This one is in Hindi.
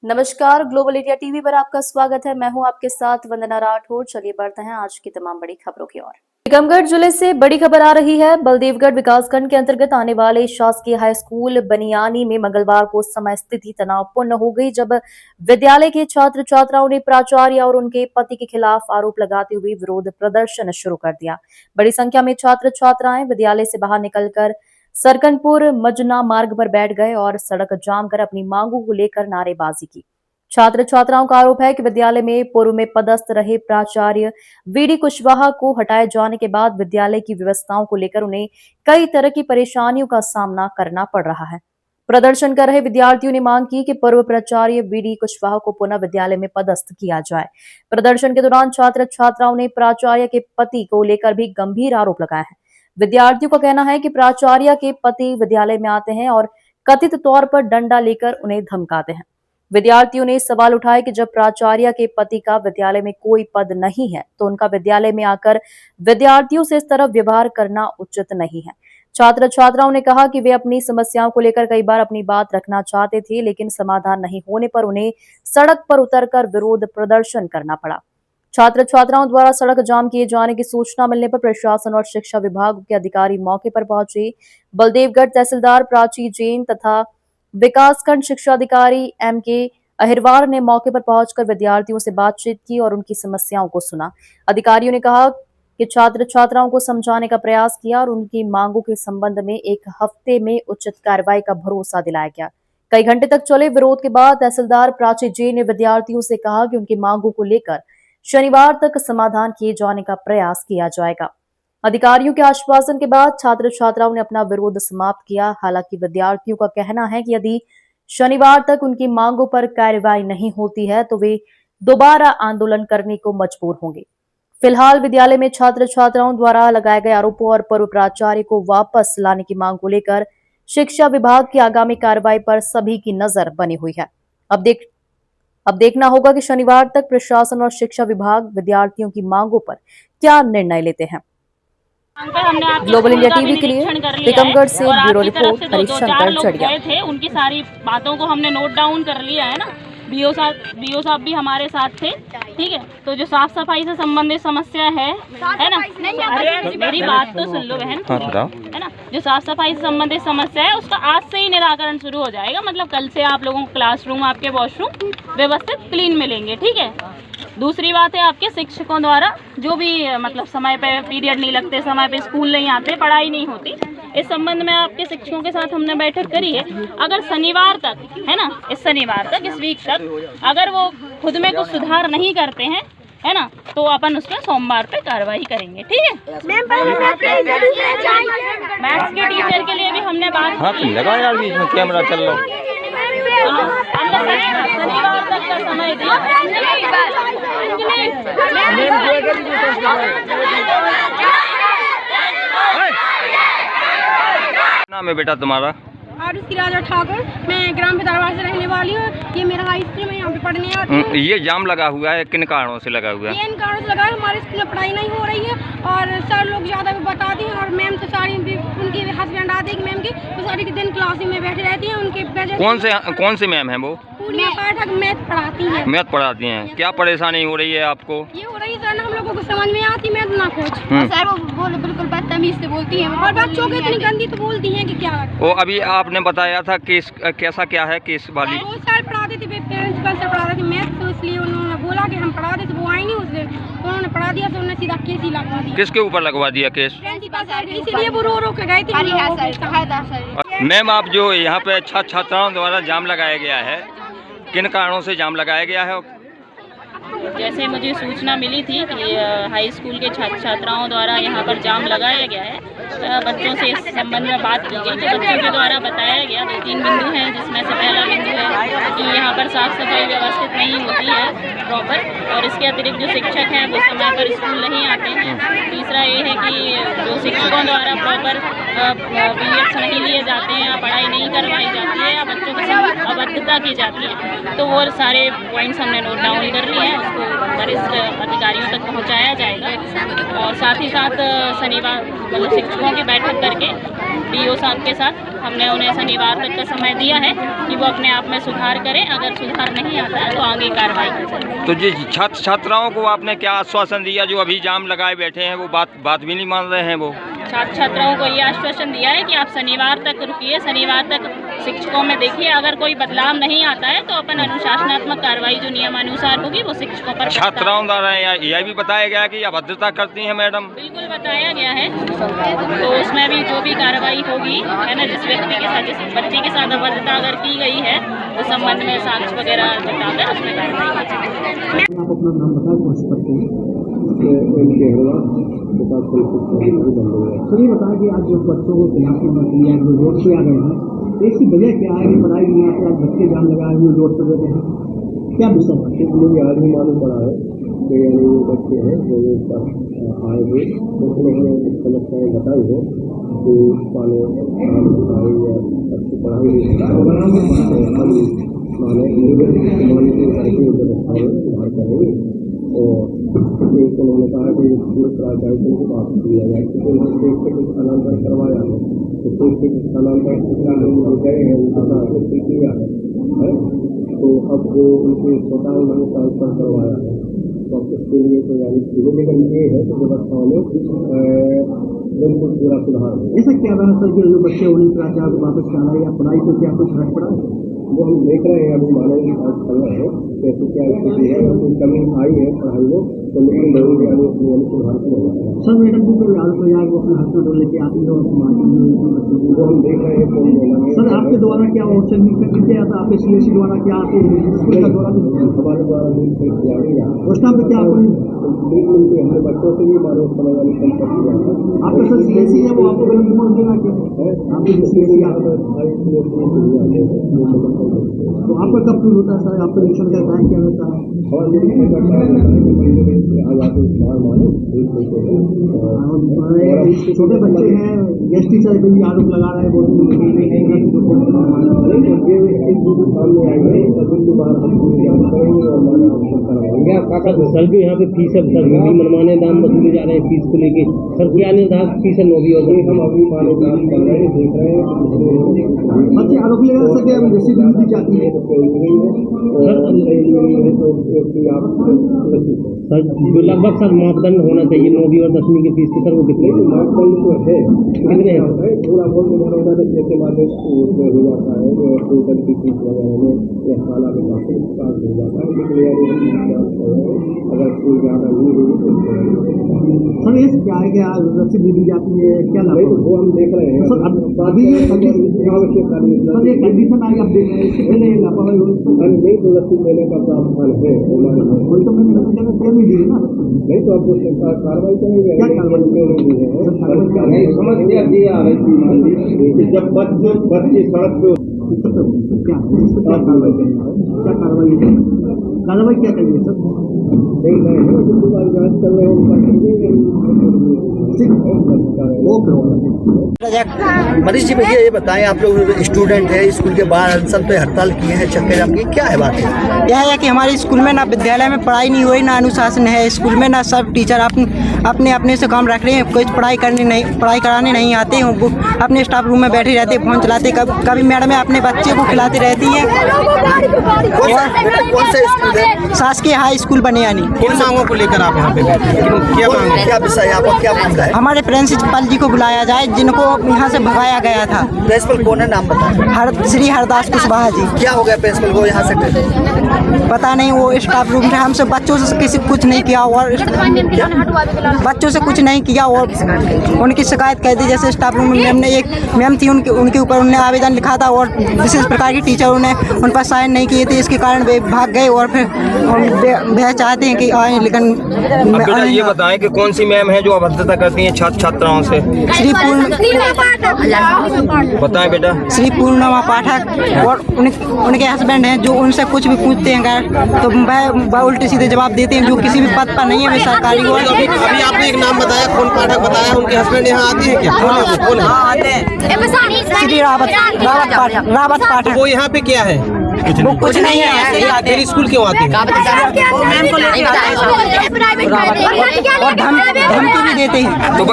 नमस्कार, ग्लोबल इंडिया टीवी पर आपका स्वागत है। मैं हूं आपके साथ वंदना राठौर। चलिए बढ़ते हैं आज की तमाम बड़ी खबरों की ओर। टीकमगढ़ जिले से बड़ी खबर आ रही है। बलदेवगढ़ विकासखंड के अंतर्गत आने वाले शासकीय हाई स्कूल बनियानी में मंगलवार को समय स्थिति तनावपूर्ण हो गई, जब विद्यालय के छात्र छात्राओं ने प्राचार्य और उनके पति के खिलाफ आरोप लगाते हुए विरोध प्रदर्शन शुरू कर दिया। बड़ी संख्या में छात्र छात्राएं विद्यालय से बाहर निकलकर सरकनपुर मजना मार्ग पर बैठ गए और सड़क जाम कर अपनी मांगों को लेकर नारेबाजी की। छात्र छात्राओं का आरोप है कि विद्यालय में पूर्व में पदस्थ रहे प्राचार्य वीडी कुशवाहा को हटाए जाने के बाद विद्यालय की व्यवस्थाओं को लेकर उन्हें कई तरह की परेशानियों का सामना करना पड़ रहा है। प्रदर्शन कर रहे विद्यार्थियों ने मांग की कि पूर्व प्राचार्य वीडी कुशवाहा को पुनः विद्यालय में पदस्थ किया जाए। प्रदर्शन के दौरान छात्र छात्राओं ने प्राचार्य के पति को लेकर भी गंभीर आरोप लगाए हैं। विद्यार्थियों का कहना है कि प्राचार्य के पति विद्यालय में आते हैं और कथित तौर पर डंडा लेकर उन्हें धमकाते हैं। विद्यार्थियों ने सवाल उठाए कि जब प्राचार्य के पति का विद्यालय में कोई पद नहीं है तो उनका विद्यालय में आकर विद्यार्थियों से इस तरह व्यवहार करना उचित नहीं है। छात्र छात्राओं ने कहा कि वे अपनी समस्याओं को लेकर कई बार अपनी बात रखना चाहते थे, लेकिन समाधान नहीं होने पर उन्हें सड़क पर उतरकर विरोध प्रदर्शन करना पड़ा। छात्र छात्राओं द्वारा सड़क जाम किए जाने की सूचना मिलने पर प्रशासन और शिक्षा विभाग के अधिकारी मौके पर पहुंचे। बलदेवगढ़ तहसीलदार प्राची जैन तथा विकासखंड शिक्षा अधिकारी एम.के. अहिरवार ने मौके पर पहुंचकर विद्यार्थियों से बातचीत की और उनकी समस्याओं को सुना। अधिकारियों ने कहा कि छात्र छात्राओं को समझाने का प्रयास किया और उनकी मांगों के संबंध में 1 हफ्ते में उचित कार्रवाई का भरोसा दिलाया गया। कई घंटे तक चले विरोध के बाद तहसीलदार प्राची जैन ने विद्यार्थियों से कहा कि उनकी मांगों को लेकर शनिवार तक समाधान किए जाने का प्रयास किया जाएगा। अधिकारियों के आश्वासन के बाद छात्र छात्राओं ने अपना विरोध समाप्त किया। हालांकि विद्यार्थियों का कहना है कि यदि शनिवार तक उनकी मांगों पर कार्रवाई नहीं होती है तो वे दोबारा आंदोलन करने को मजबूर होंगे। फिलहाल विद्यालय में छात्र छात्राओं द्वारा लगाए गए आरोपों और पूर्व प्राचार्य को वापस लाने की मांग को लेकर शिक्षा विभाग की आगामी कार्रवाई पर सभी की नजर बनी हुई है। अब देखना होगा कि शनिवार तक प्रशासन और शिक्षा विभाग विद्यार्थियों की मांगों पर क्या निर्णय लेते हैं। ग्लोबल इंडिया टीवी के लिए टीकमगढ़ से ब्यूरो रिपोर्ट हरिशंकर चढ़िया थे। उनकी सारी बातों को हमने नोट डाउन कर लिया है ना। बीओ साहब भी हमारे साथ थे, ठीक है। तो जो साफ सफाई से संबंधित समस्या है ना, अरे मेरी बात तो सुन लो बहन, है ना। जो साफ सफाई से संबंधित समस्या है उसका आज से ही निराकरण शुरू हो जाएगा। मतलब कल से आप लोगों को क्लासरूम, आपके वॉशरूम व्यवस्थित क्लीन मिलेंगे, ठीक है। दूसरी बात है, आपके शिक्षकों द्वारा जो भी मतलब समय पे पीरियड नहीं लगते, समय पे स्कूल नहीं आते, पढ़ाई नहीं होती, इस संबंध में आपके शिक्षकों के साथ हमने बैठक करी है। अगर शनिवार तक, है ना, इस शनिवार तक, इस वीक तक अगर वो खुद में कुछ सुधार नहीं करते हैं, है ना, तो अपन उसमें सोमवार पे कार्रवाई करेंगे, ठीक है। मैथ्स के टीचर के लिए भी हमने बात की। लगा यार बीच में कैमरा चल रहा शनिवार तक का समय दिया। नाम है बेटा तुम्हारा? और उसकी राजा ठाकुर। मैं ग्राम पितारवाड़ से रहने वाली हूँ। ये मेरा हाई स्कूल में यहाँ पे पढ़ने आती हूँ। ये जाम लगा हुआ है, किन कारणों से लगा हुआ है? इन कारणों से लगा है, हमारे स्कूल में पढ़ाई नहीं हो रही है और सर लोग ज़्यादा बताते हैं और मैम तो सारी उनके हस्बैंड आते हैं मैम के, तो सारी दिन क्लास में बैठे रहती हैं। उनके कौन से मैम है वो? पूर्णिया पाठक मैथ पढ़ाती है। मैथ पढ़ाती हैं। क्या परेशानी हो रही है आपको? ये हो रही है सर, हम लोगों को समझ में आती मैथ ना कुछ। सर वो बोले बिल्कुल बदतमीज से बोलती हैं और बच्चों को इतनी गंदी तो बोलती हैं कि क्या। वो अभी आपने बताया था कि कैसा क्या है केस वाली? वो सर पढ़ाते थे, प्रिंसिपल सर पढ़ाते थे मैथ, तो इसलिए उन्होंने बोला कि हम पढ़ाते थे, वो आई नहीं, उसने उन्होंने पढ़ा दिया, तो उन्होंने सीधा केस ही लगवा दिया। किसके ऊपर लगवा दिया केस? प्रिंसिपल सर, इसलिए वो रो के गए थे। मैम, आप जो यहाँ पे छात्राओं द्वारा जाम लगाया गया है, किन कारणों से जाम लगाया गया है? जैसे मुझे सूचना मिली थी कि हाई स्कूल के छात्र छात्राओं द्वारा यहाँ पर जाम लगाया गया है। बच्चों से इस संबंध में बात की गई, तो बच्चों के द्वारा बताया गया 2-3 बिंदु हैं, जिसमें से पहला बिंदु है कि यहाँ पर साफ सफाई व्यवस्थित नहीं होती है प्रॉपर, और इसके अतिरिक्त जो शिक्षक हैं वो समय पर स्कूल नहीं आते हैं। तीसरा ये है कि जो शिक्षकों द्वारा प्रॉपर पीरियड्स नहीं लिए जाते हैं या पढ़ाई नहीं करवाई जाती है या बच्चों के साथ अभद्रता की जाती है। तो वो सारे पॉइंट्स हमने नोट डाउन कर लिए हैं, उसको वरिष्ठ अधिकारियों तक पहुँचाया जाएगा। और साथ ही साथ शनिवार मतलब शिक्षकों की बैठक करके डीओ साहब के साथ हमने उन्हें शनिवार तक का समय दिया है कि वो अपने आप में सुधार करें। अगर सुधार नहीं आता है तो आगे कार्रवाई की जाए। तो जी छात्र छात्राओं को आपने क्या आश्वासन दिया, जो अभी जाम लगाए बैठे हैं वो बात भी नहीं मान रहे हैं? वो छात्र छात्राओं को ये आश्वासन दिया है कि आप शनिवार तक रुकिए, शनिवार तक शिक्षकों में देखिए, अगर कोई बदलाव नहीं आता है तो अपन अनुशासनात्मक कार्रवाई जो नियमानुसार होगी वो शिक्षकों पर। छात्राओं द्वारा यह भी बताया गया कि अभद्रता करती हैं मैडम? बिल्कुल बताया गया है, तो उसमें भी जो भी कार्रवाई होगी है ना, जिस व्यक्ति के साथ, जिस बच्चे के साथ अभद्रता अगर की गई है तो संबंध में साक्ष्य वगैरह जुटाकर उसमें कार्रवाई की जाएगी। आप अपना नाम बताएं, कौन से पद पे हैं? सर ये बताएं कि आज जो बच्चों को तलाशी मत लिया, जो रोड पे आ गए हैं, इसकी वजह क्या है कि पढ़ाई नहीं आती, आज बच्चे जाम लगाए हुए रोड पर बैठे हैं, क्या विषय है? मुझे आज ही मालूम पड़ा है कि यानी वो बच्चे हैं जो आए हुए, तो उन्होंने समस्याएँ बताई है कि माने या अच्छी पढ़ाई हम माने सुधार करेंगे। और एक उन्होंने कहा कि पूरे प्राचार्य को बात किया जाए, क्योंकि उन्होंने देश से कुछ स्थानांतरण करवाया है, तो देश से कुछ स्थानांतरण गए हैं, उनका किया है, तो अब वो उनके छोटा उन्होंने ट्रांसफर करवाया है, तो उसके लिए तो यानी लेकिन ये है कि व्यवस्थाओं में बिल्कुल पूरा सुधार हो। ऐसा क्या रहा सर कि जो बच्चे उन्हीं प्राचार्य को वापस जाना है या पढ़ाई पर क्या कुछ फर्क पड़ा? वो हम देख रहे हैं, अभी मानव विकास चल रहे हैं, कैसे क्या स्थिति है, कोई कमी आई है पढ़ाई में तो लेकिन जरूर यानी सुधार की होगा। सर मैडम को कोई याद को याद वो अपने हस्बैंड लेके आती है और समाज वो हम देख रहे हैं कौन बोला है। सर आपके द्वारा क्या ऑप्शन किया जाता है, आपके CSC द्वारा क्या आते हैं, स्कूल का द्वारा हमारे द्वारा किया गया उस टाइम पे क्या हमारे बच्चों से भी मानव समय वाली संपत्ति आपका सर CSC है वो आपको गलत रिपोर्ट देना क्या है? आपके CSC तो आपका कब शुरू होता है सर? आपका इलेक्शन का टाइम क्या होता है? छोटे बच्चे हैं, गेस्ट टीचर भी आरोप लगा रहे हैं, सर भी यहाँ पे फीस है, सर भी मनमाने दाम वसूले जा रहे हैं फीस को लेके। सर क्या निर्धारित फीस है? नौवीं और हम अभी माने देख रहे हैं बच्चे आरोप लगा सके, हम जैसी भी दी जाती है सर जो लगभग सर मापदंड होना चाहिए 9वीं और 10वीं के फीस की, सर वो कितने मापदंड तो है, कितने हैं? पूरा बोल जैसे माने उसमें हो जाता है टोटल की फीस वगैरह में या साला में काफी चार्ज हो जाता है, लेकिन अगर कोई ज़्यादा नहीं हुई तो सर ये क्या है कि आज रसीद दी जाती है, क्या नहीं तो वो हम देख रहे हैं। सर अभी ये सर ये कंडीशन आई आप देख रहे हैं, इससे पहले लापरवाही नहीं तो रसीद देने का प्रावधान है, वही तो मैंने नहीं दी ना। नहीं तो आपको कार्रवाई करेंगे। क्या कार्रवाई? समस्या ये आ रही थी जब बच्चे सड़क पे क्या कार्रवाई क्या करिए सर? नहीं जांच कर रहे हैं। मनीष जी भैया ये बताएं, आप लोग स्टूडेंट है, स्कूल के बाहर अनशन पे हड़ताल किए हैं, चक्कर जाम की क्या है बात? यह है कि हमारे स्कूल में ना विद्यालय में पढ़ाई नहीं हुई, ना अनुशासन है स्कूल में, ना सब टीचर अपने से काम रख रहे हैं, कोई पढ़ाई कराने नहीं आते हैं, वो अपने स्टाफ रूम में बैठे रहते, फोन चलाते, कभी मैडम अपने बच्चे को खिलाती रहती हैं। कौन सा स्कूल है? शासकीय हाई स्कूल बनियानी। किन मांगों को लेकर आप यहाँ पे क्या विषय आपको क्या मांग है? हमारे प्रिंसिपल जी को बुलाया जाए, जिनको यहाँ से भगाया गया था। प्रिंसिपल कौन है, नाम बताएं। श्री हरदास कुशवाहा जी। क्या हो गया प्रिंसिपल को यहाँ से? पता नहीं, वो स्टाफ रूम में हमसे बच्चों से किसी कुछ नहीं किया और बच्चों से कुछ नहीं किया और उनकी शिकायत कर दी। जैसे स्टाफ रूम में मैम ने एक मैम थी, उनके ऊपर उन्होंने आवेदन लिखा था और विशेष प्रकार की टीचरों ने उन पर साइन नहीं किए थे, इसके कारण वे भाग गए और फिर वह चाहते हैं कि आए, लेकिन बेटा ये बताएं कि कौन सी मैम है जो अभद्रता करती हैं छात्र छात्राओं से? बताएं बेटा। श्री पूर्णिमा पाठक और उनके हस्बैंड हैं, जो उनसे कुछ भी पूछते हैं तो वह उल्टे सीधे जवाब देते हैं, जो किसी भी पद पर नहीं है, वे सरकारी। अभी आपने एक नाम बताया, कौन पाठक बताया, उनके हस्बैंड यहाँ आते हैं क्या? कौन है? श्री रावत पाठक। वो यहाँ पे क्या है? वो कुछ नहीं है। मेरी स्कूल क्यों आते हैं? और धमकी भी देते हैं। तो